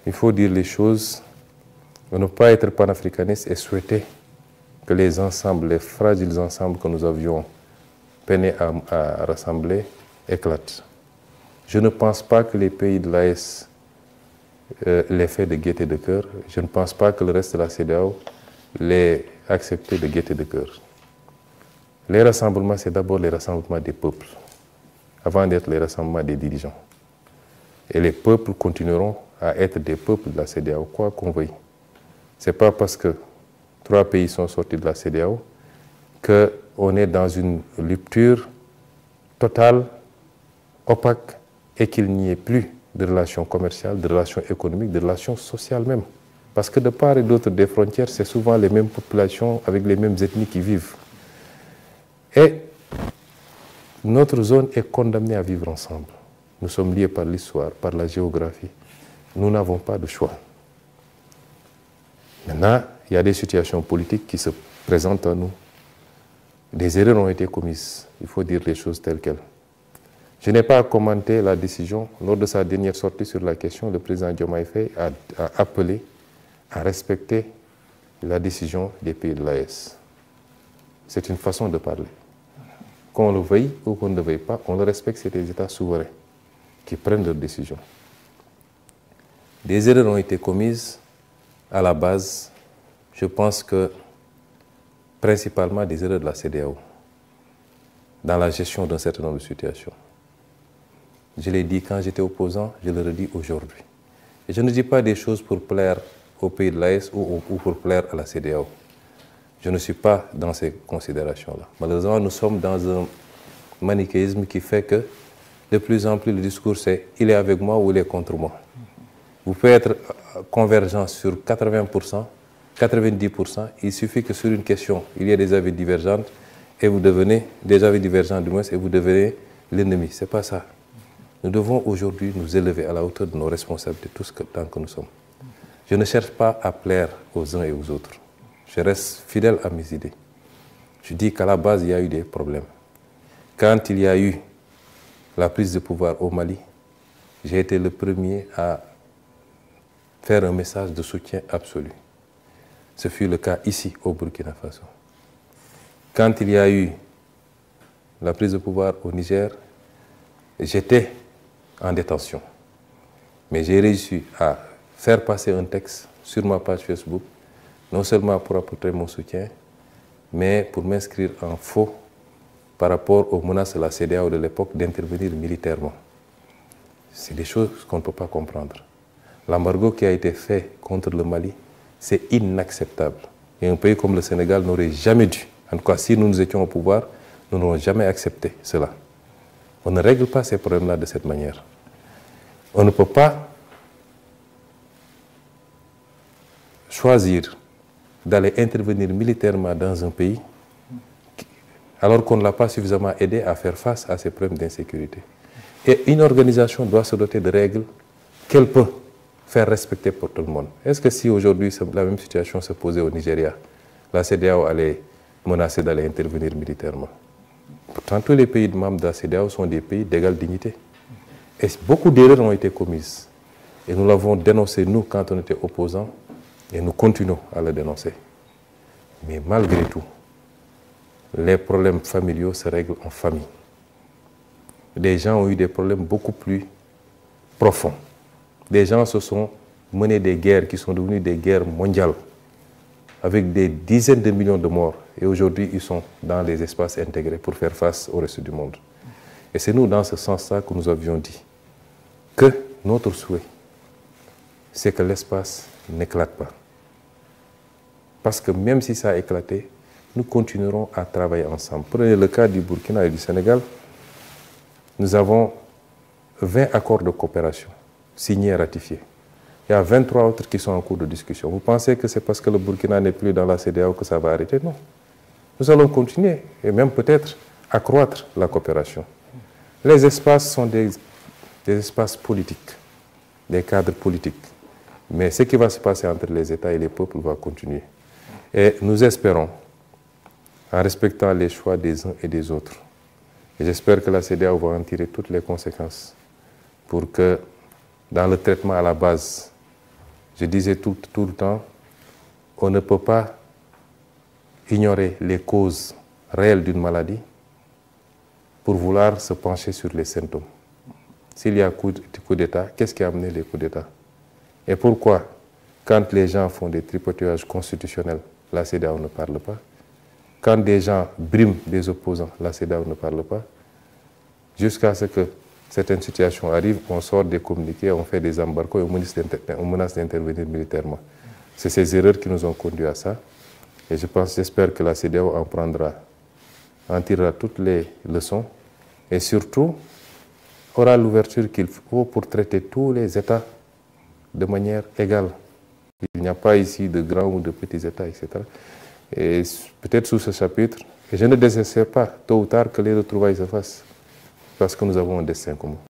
il faut dire les choses, ne pas être panafricaniste et souhaiter que les ensembles, les fragiles ensembles que nous avions peiné à rassembler, éclatent. Je ne pense pas que les pays de l'AES l'aient fait de gaieté de cœur. Je ne pense pas que le reste de la CEDEAO l'ait accepté de gaieté de cœur. Les rassemblements, c'est d'abord les rassemblements des peuples, avant d'être les rassemblements des dirigeants. Et les peuples continueront à être des peuples de la CEDEAO, quoi qu'on veuille. Ce n'est pas parce que 3 pays sont sortis de la CEDEAO qu'on est dans une rupture totale, opaque, et qu'il n'y ait plus de relations commerciales, de relations économiques, de relations sociales même. Parce que de part et d'autre des frontières, c'est souvent les mêmes populations avec les mêmes ethnies qui vivent. Et notre zone est condamnée à vivre ensemble. Nous sommes liés par l'histoire, par la géographie. Nous n'avons pas de choix. Maintenant, il y a des situations politiques qui se présentent à nous. Des erreurs ont été commises. Il faut dire les choses telles quelles. Je n'ai pas commenté la décision. Lors de sa dernière sortie sur la question, le président Diomaye Faye a appelé à respecter la décision des pays de l'AES. C'est une façon de parler. Qu'on le veuille ou qu'on ne le veuille pas, on le respecte, c'est les États souverains qui prennent leurs décisions. Des erreurs ont été commises à la base, je pense que principalement des erreurs de la CEDEAO dans la gestion d'un certain nombre de situations. Je l'ai dit quand j'étais opposant, je le redis aujourd'hui. Et je ne dis pas des choses pour plaire au pays de l'AES ou pour plaire à la CEDEAO. Je ne suis pas dans ces considérations-là. Malheureusement, nous sommes dans un manichéisme qui fait que de plus en plus le discours c'est « il est avec moi ou il est contre moi ». Vous pouvez être convergent sur 80%, 90%, il suffit que sur une question, il y ait des avis divergents et vous devenez, des avis divergents du moins, et vous devenez l'ennemi. Ce n'est pas ça. Nous devons aujourd'hui nous élever à la hauteur de nos responsabilités, tous tant que nous sommes. Je ne cherche pas à plaire aux uns et aux autres. Je reste fidèle à mes idées. Je dis qu'à la base, il y a eu des problèmes. Quand il y a eu la prise de pouvoir au Mali, j'ai été le premier à faire un message de soutien absolu. Ce fut le cas ici, au Burkina Faso. Quand il y a eu la prise de pouvoir au Niger, j'étais en détention. Mais j'ai réussi à faire passer un texte sur ma page Facebook, non seulement pour apporter mon soutien, mais pour m'inscrire en faux par rapport aux menaces de la CEDEAO de l'époque d'intervenir militairement. C'est des choses qu'on ne peut pas comprendre. L'embargo qui a été fait contre le Mali, c'est inacceptable. Et un pays comme le Sénégal n'aurait jamais dû, en tout cas si nous étions au pouvoir, nous n'aurions jamais accepté cela. On ne règle pas ces problèmes-là de cette manière. On ne peut pas choisir d'aller intervenir militairement dans un pays alors qu'on ne l'a pas suffisamment aidé à faire face à ces problèmes d'insécurité. Et une organisation doit se doter de règles qu'elle peut faire respecter pour tout le monde. Est-ce que si aujourd'hui la même situation se posait au Nigeria, la CEDEAO allait menacer d'aller intervenir militairement? Pourtant, tous les pays membres de la CEDEAO sont des pays d'égale dignité. Et beaucoup d'erreurs ont été commises. Et nous l'avons dénoncé, nous, quand on était opposants, et nous continuons à le dénoncer. Mais malgré tout, les problèmes familiaux se règlent en famille. Des gens ont eu des problèmes beaucoup plus profonds. Des gens se sont menés des guerres qui sont devenues des guerres mondiales, avec des dizaines de millions de morts. Et aujourd'hui, ils sont dans les espaces intégrés pour faire face au reste du monde. Et c'est nous, dans ce sens-là, que nous avions dit que notre souhait, c'est que l'espace n'éclate pas. Parce que même si ça a éclaté, nous continuerons à travailler ensemble. Prenez le cas du Burkina et du Sénégal. Nous avons 20 accords de coopération signés et ratifiés. Il y a 23 autres qui sont en cours de discussion. Vous pensez que c'est parce que le Burkina n'est plus dans la CEDEAO que ça va arrêter? Non. Nous allons continuer et même peut-être accroître la coopération. Les espaces sont des espaces politiques, des cadres politiques. Mais ce qui va se passer entre les États et les peuples va continuer. Et nous espérons, en respectant les choix des uns et des autres, et j'espère que la CEDEAO va en tirer toutes les conséquences pour que, dans le traitement à la base Je disais tout le temps, on ne peut pas ignorer les causes réelles d'une maladie pour vouloir se pencher sur les symptômes. S'il y a coup d'État, qu'est-ce qui a amené les coups d'État? Et pourquoi, quand les gens font des tripotages constitutionnels, la CEDEAO ne parle pas? Quand des gens briment des opposants, la CEDEAO ne parle pas? Jusqu'à ce que certaines situations arrivent, on sort des communiqués, on fait des embargos et on menace d'intervenir militairement. C'est ces erreurs qui nous ont conduit à ça. Et j'espère que la CEDEAO en tirera toutes les leçons et surtout aura l'ouverture qu'il faut pour traiter tous les États de manière égale. Il n'y a pas ici de grands ou de petits États, etc. Et peut-être sous ce chapitre, et je ne désespère pas, tôt ou tard, que les retrouvailles se fassent, parce que nous avons un destin commun.